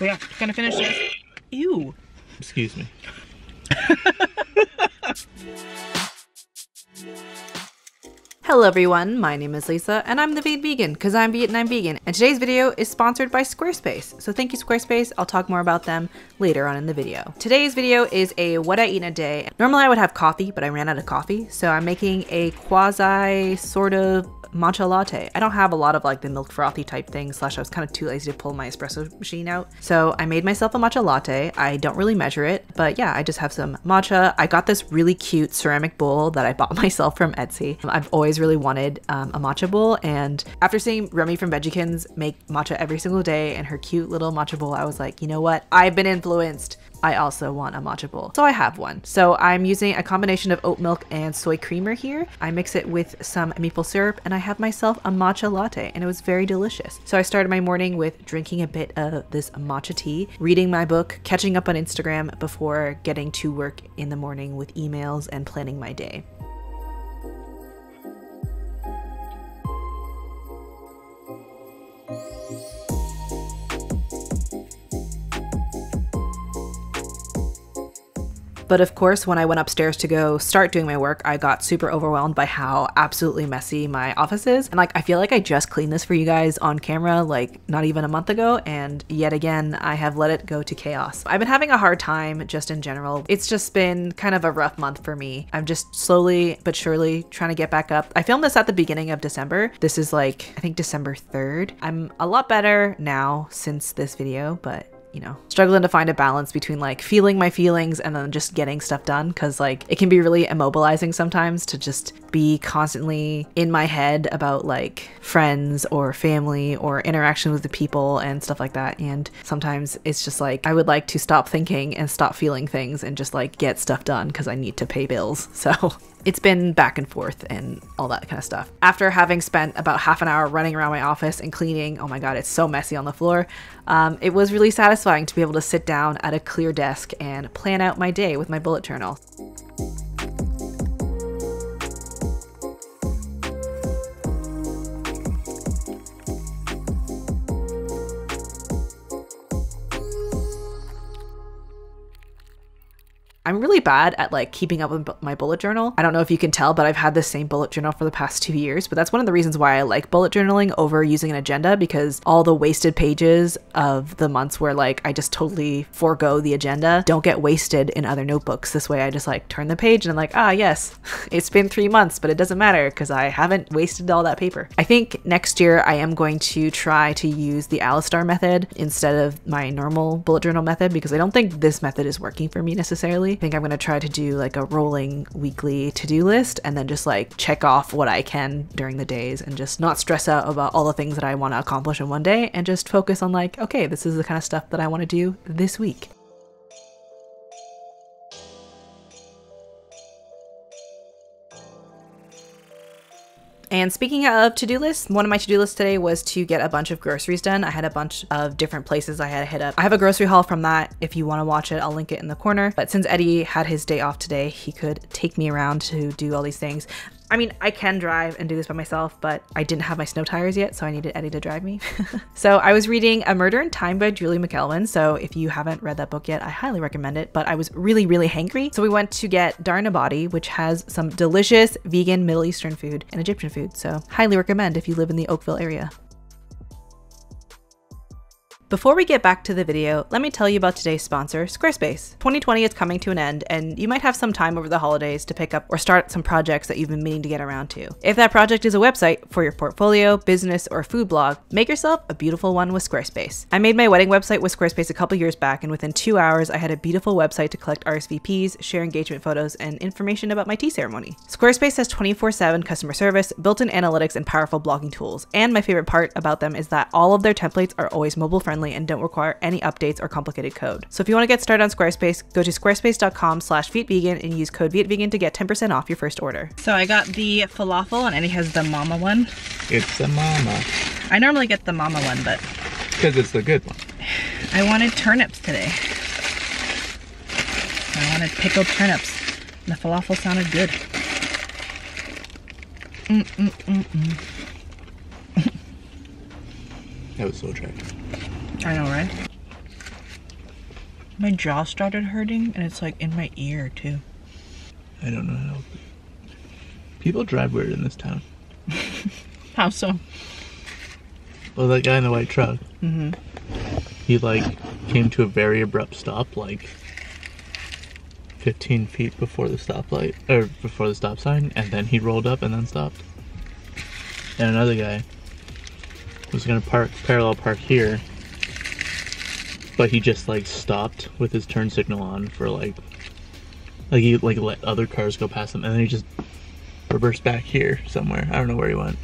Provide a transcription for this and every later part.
So yeah, gonna finish this. Ew. Excuse me. Hello everyone, my name is Lisa and I'm the Viet Vegan because I'm Vietnam vegan, and today's video is sponsored by Squarespace. So thank you Squarespace, I'll talk more about them later on in the video. Today's video is a what I eat in a day. Normally I would have coffee, but I ran out of coffee, so I'm making a quasi sort of matcha latte. I don't have a lot of like the milk frothy type things, slash I was kind of too lazy to pull my espresso machine out. So I made myself a matcha latte. I don't really measure it, but yeah, I just have some matcha. I got this really cute ceramic bowl that I bought myself from Etsy. I've always really wanted a matcha bowl, and after seeing Remy from Veggiekins make matcha every single day and her cute little matcha bowl, I was like, you know what? I've been influenced. I also want a matcha bowl. So I have one. So I'm using a combination of oat milk and soy creamer here. I mix it with some maple syrup and I have myself a matcha latte, and it was very delicious. So I started my morning with drinking a bit of this matcha tea, reading my book, catching up on Instagram before getting to work in the morning with emails and planning my day. But of course, when I went upstairs to go start doing my work, I got super overwhelmed by how absolutely messy my office is. And like, I feel like I just cleaned this for you guys on camera, like not even a month ago. And yet again, I have let it go to chaos. I've been having a hard time just in general. It's just been kind of a rough month for me. I'm just slowly but surely trying to get back up. I filmed this at the beginning of December. This is like, I think December 3rd. I'm a lot better now since this video, but you know, struggling to find a balance between like feeling my feelings and then just getting stuff done, because like it can be really immobilizing sometimes to just be constantly in my head about like friends or family or interaction with the people and stuff like that. And sometimes it's just like I would like to stop thinking and stop feeling things and just like get stuff done because I need to pay bills. So it's been back and forth and all that kind of stuff. After having spent about half an hour running around my office and cleaning, oh my god, it's so messy on the floor, it was really satisfying to be able to sit down at a clear desk and plan out my day with my bullet journal. I'm really bad at like keeping up with my bullet journal. I don't know if you can tell, but I've had the same bullet journal for the past 2 years, but that's one of the reasons why I like bullet journaling over using an agenda, because all the wasted pages of the months where like I just totally forego the agenda don't get wasted in other notebooks. This way I just like turn the page and I'm like, ah, yes, it's been 3 months, but it doesn't matter because I haven't wasted all that paper. I think next year I am going to try to use the Alistar method instead of my normal bullet journal method, because I don't think this method is working for me necessarily. I think I'm going to try to do like a rolling weekly to-do list and then just like check off what I can during the days and just not stress out about all the things that I want to accomplish in one day and just focus on like, okay, this is the kind of stuff that I want to do this week. And speaking of to-do lists, one of my to-do lists today was to get a bunch of groceries done. I had a bunch of different places I had to hit up. I have a grocery haul from that. If you want to watch it, I'll link it in the corner. But since Eddie had his day off today, he could take me around to do all these things. I mean, I can drive and do this by myself, but I didn't have my snow tires yet, so I needed Eddie to drive me. So I was reading A Murder in Time by Julie McKelvin. So if you haven't read that book yet, I highly recommend it, but I was really, really hangry. So we went to get Dar Nabati, which has some delicious vegan Middle Eastern food and Egyptian food. So highly recommend if you live in the Oakville area. Before we get back to the video, let me tell you about today's sponsor, Squarespace. 2020 is coming to an end, and you might have some time over the holidays to pick up or start some projects that you've been meaning to get around to. If that project is a website for your portfolio, business, or food blog, make yourself a beautiful one with Squarespace. I made my wedding website with Squarespace a couple years back, and within 2 hours, I had a beautiful website to collect RSVPs, share engagement photos, and information about my tea ceremony. Squarespace has 24/7 customer service, built-in analytics, and powerful blogging tools. And my favorite part about them is that all of their templates are always mobile-friendly and don't require any updates or complicated code. So if you want to get started on Squarespace, go to squarespace.com/VietVegan and use code VietVegan to get 10% off your first order. So I got the falafel, and Eddie has the mama one. It's a mama. I normally get the mama one, but because it's the good one. I wanted turnips today. I wanted pickled turnips. The falafel sounded good. That was so dry. I know, right? My jaw started hurting and it's like in my ear too. I don't know how. People drive weird in this town. How so? Well, that guy in the white truck. Mm-hmm. He like came to a very abrupt stop, like 15 feet before the stoplight, or before the stop sign, and then he rolled up and then stopped. And another guy was gonna parallel park here, but he just like stopped with his turn signal on for like he like let other cars go past him, and then he just reversed back here somewhere. I don't know where he went,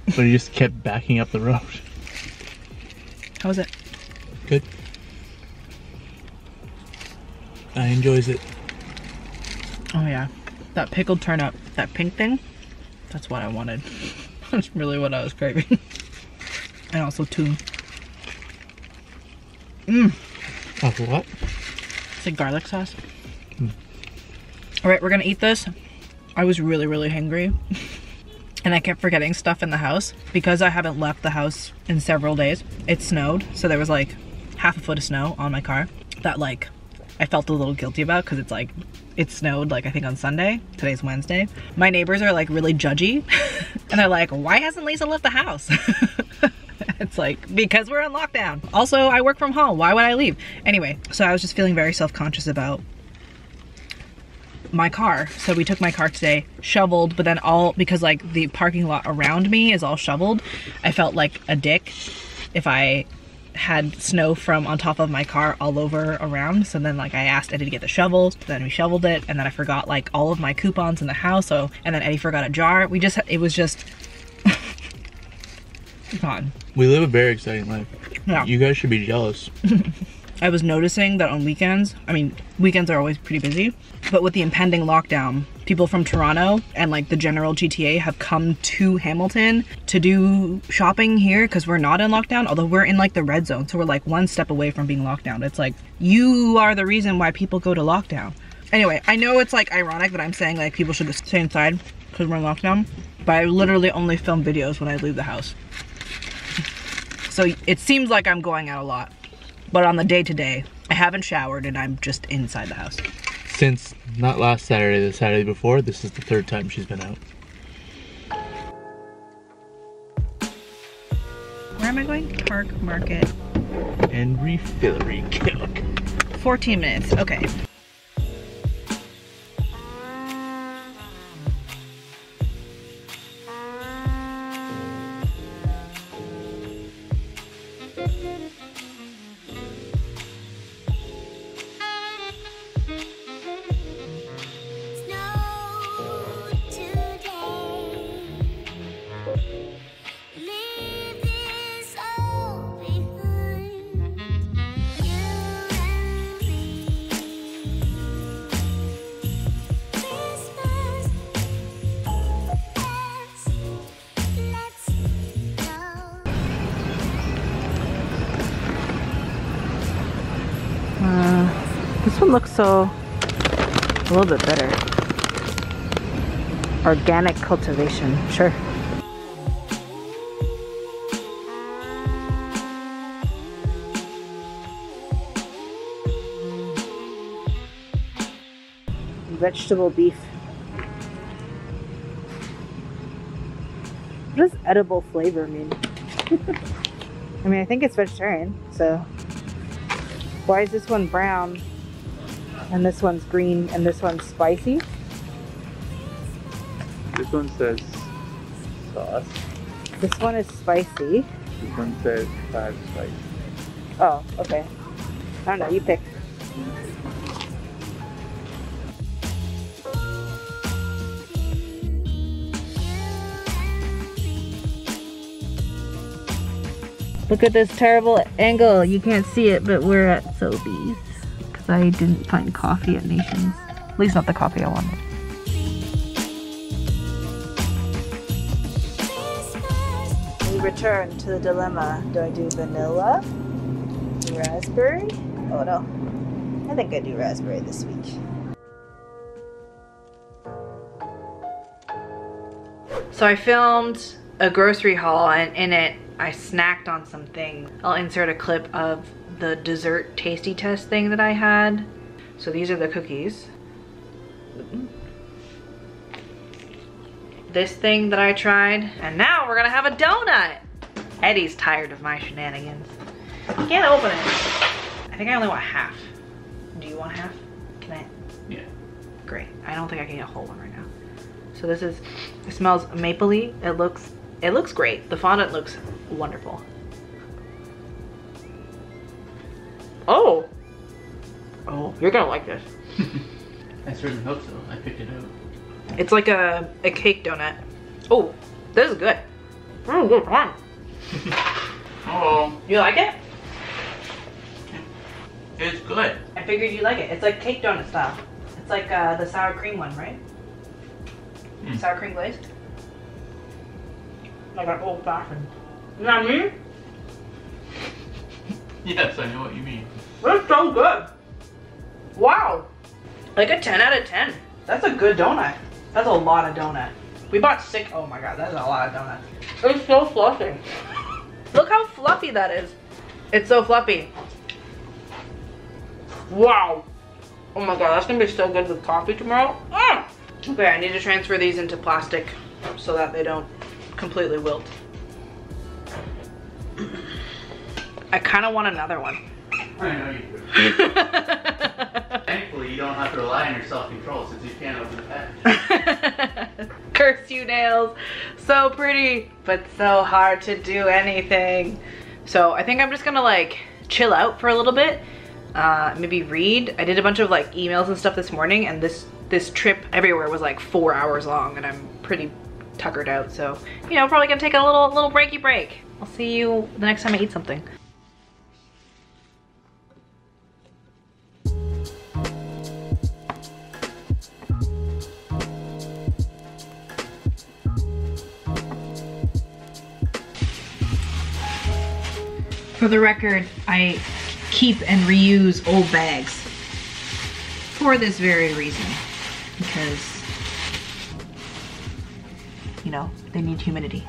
but he just kept backing up the road. How was it? Good. I enjoys it. Oh yeah, that pickled turnip, that pink thing, that's what I wanted. That's really what I was craving. And also tune. Mmm. Oh, for what? It's like garlic sauce. All right, we're gonna eat this. I was really, really hungry. And I kept forgetting stuff in the house because I haven't left the house in several days. It snowed, so there was like half a foot of snow on my car that like I felt a little guilty about because it's like it snowed like I think on Sunday. Today's Wednesday. My neighbors are like really judgy and they're like, why hasn't Lisa left the house? It's like, because we're in lockdown. Also, I work from home. Why would I leave? Anyway, so I was just feeling very self-conscious about my car. So we took my car today, shoveled, but then because like the parking lot around me is all shoveled, I felt like a dick if I had snow from on top of my car all over around. So then like I asked Eddie to get the shovel, then we shoveled it, and then I forgot like all of my coupons in the house. So, and then Eddie forgot a jar. It was just gone. We live a very exciting life. Yeah. You guys should be jealous. I was noticing that on weekends, I mean, weekends are always pretty busy, but with the impending lockdown, people from Toronto and like the general GTA have come to Hamilton to do shopping here because we're not in lockdown, although we're in like the red zone. So we're like one step away from being locked down. It's like, you are the reason why people go to lockdown. Anyway, I know it's like ironic that I'm saying like people should just stay inside because we're in lockdown, but I literally only film videos when I leave the house. So it seems like I'm going out a lot. But on the day-to-day, I haven't showered and I'm just inside the house. Since not last Saturday, the Saturday before, this is the third time she's been out. Where am I going? Park, Market. And refillery cook. 14 minutes, okay. This one looks a little bit better. Organic cultivation, sure. Vegetable beef. What does edible flavor mean? I mean, I think it's vegetarian, so. Why is this one brown and this one's green and this one's spicy? This one says sauce. This one is spicy. This one says 5 spice. Oh, okay. I don't know, you pick. Look at this terrible angle. You can't see it, but we're at Sobeys because I didn't find coffee at Nations. At least not the coffee I wanted. We return to the dilemma. Do I do vanilla? Raspberry? Oh no. I think I do raspberry this week. So I filmed a grocery haul, and in it I snacked on some things. I'll insert a clip of the dessert tasty test thing that I had. So these are the cookies. This thing that I tried, and now we're gonna have a donut. Eddie's tired of my shenanigans. I can't open it. I think I only want half. Do you want half? Can I? Yeah. Great. I don't think I can get a whole one right now. So this is, it smells mapley. It looks great. The fondant looks wonderful. Oh, you're gonna like this. I certainly hope so. I picked it out. It's like a cake donut. Oh, this is good. Good one. Oh. You like it? It's good. I figured you like it. It's like cake donut style. It's like the sour cream one, right? Sour cream glaze. Like an old fashioned. You know what I mean? Yes, I know what you mean. That's so good. Wow. Like a 10 out of 10. That's a good donut. That's a lot of donut. We bought 6. Oh my god, that's a lot of donuts. It's so fluffy. Look how fluffy that is. It's so fluffy. Wow. Oh my god, that's gonna be so good with coffee tomorrow. Okay, I need to transfer these into plastic so that they don't completely wilt. I kind of want another one. I know you do. Thankfully, you don't have to rely on your self-control since you can't open the package. Curse you, nails. So pretty, but so hard to do anything. So I think I'm just gonna like chill out for a little bit. Maybe read. I did a bunch of like emails and stuff this morning, and this trip everywhere was like 4 hours long, and I'm pretty tuckered out. So, you know, probably gonna take a little breaky break. I'll see you the next time I eat something. For the record, I keep and reuse old bags for this very reason, because, you know, they need humidity.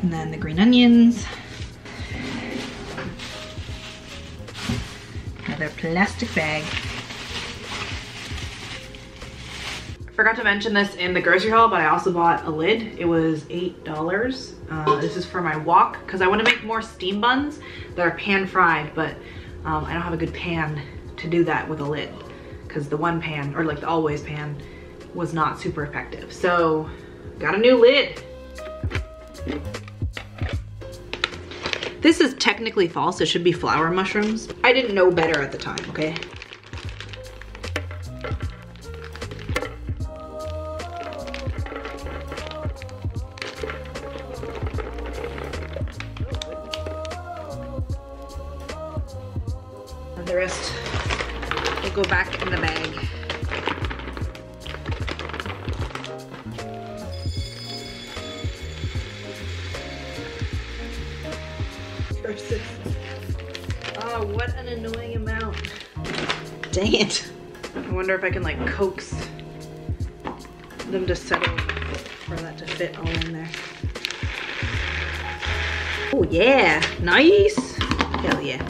And then the green onions, another plastic bag. Forgot to mention this in the grocery haul, but I also bought a lid. It was $8. This is for my wok, because I want to make more steam buns that are pan fried, but I don't have a good pan to do that with a lid, because the one pan, or like the always pan, was not super effective. So got a new lid. This is technically false. It should be flower mushrooms. I didn't know better at the time, okay? The rest will go back in the bag. Oh, what an annoying amount. Dang it. I wonder if I can like coax them to settle for that to fit all in there. Oh yeah, nice. Hell yeah.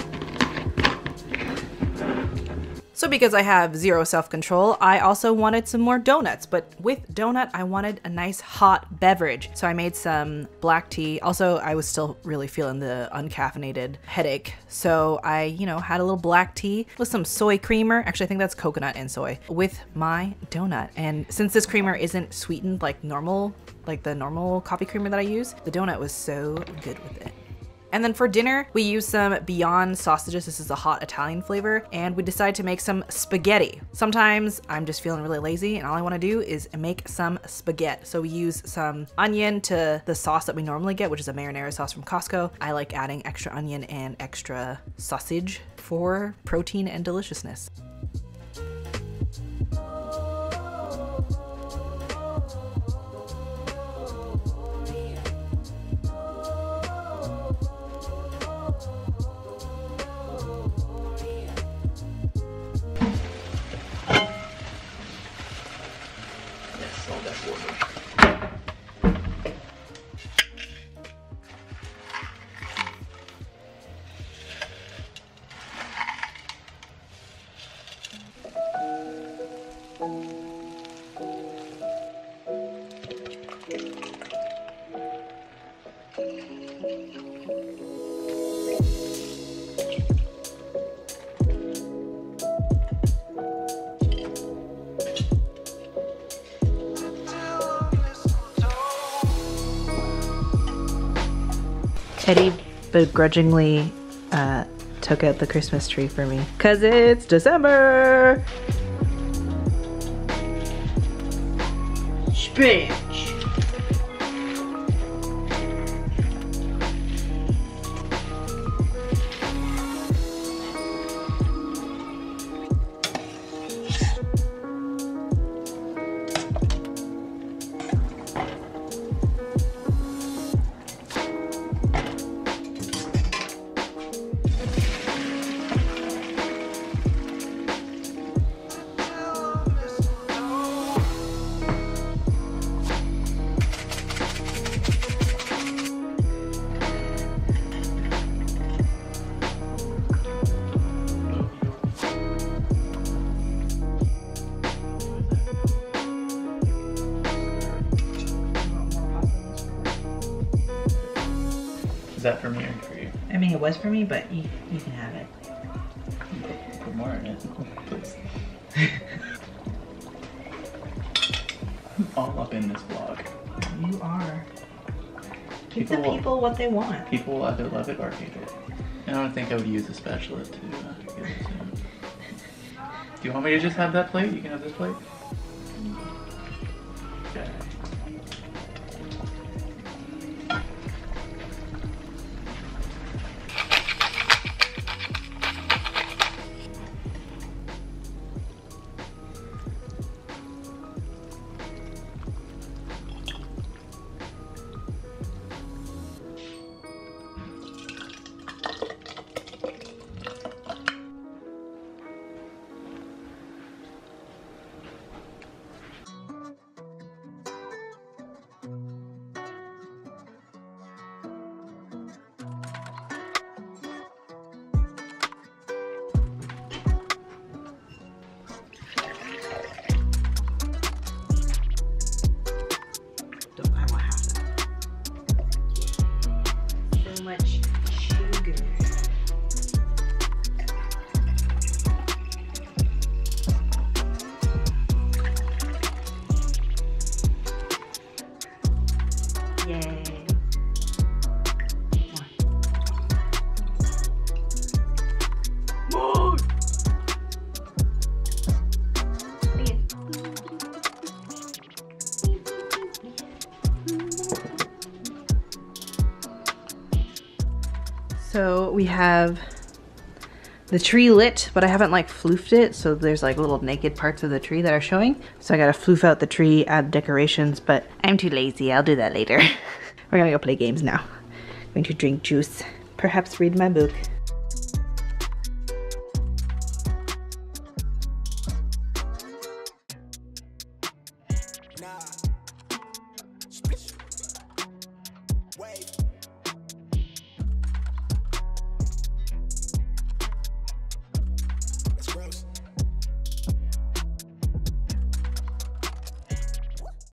So because I have zero self-control, I also wanted some more donuts, but with donut, I wanted a nice hot beverage. So I made some black tea. Also, I was still really feeling the uncaffeinated headache. So I, you know, had a little black tea with some soy creamer. Actually, I think that's coconut and soy with my donut. And since this creamer isn't sweetened like normal, like the normal coffee creamer that I use, the donut was so good with it. And then for dinner, we used some Beyond sausages. This is a hot Italian flavor. And we decided to make some spaghetti. Sometimes I'm just feeling really lazy and all I wanna do is make some spaghetti. So we use some onion to the sauce that we normally get, which is a marinara sauce from Costco. I like adding extra onion and extra sausage for protein and deliciousness. Eddie begrudgingly took out the Christmas tree for me because it's December. Spinach. Is that for me or for you? I mean, it was for me, but you can have it. Put more in it, please. I'm all up in this vlog. You are. Give the people what they want. People will either love it or hate it. I don't think I would use a spatula to give it to them. Do you want me to just have that plate? You can have this plate? Okay. So we have the tree lit, but I haven't like floofed it, so there's like little naked parts of the tree that are showing. So I gotta floof out the tree, add decorations, but I'm too lazy. I'll do that later. We're gonna go play games now. I'm going to drink juice, perhaps read my book.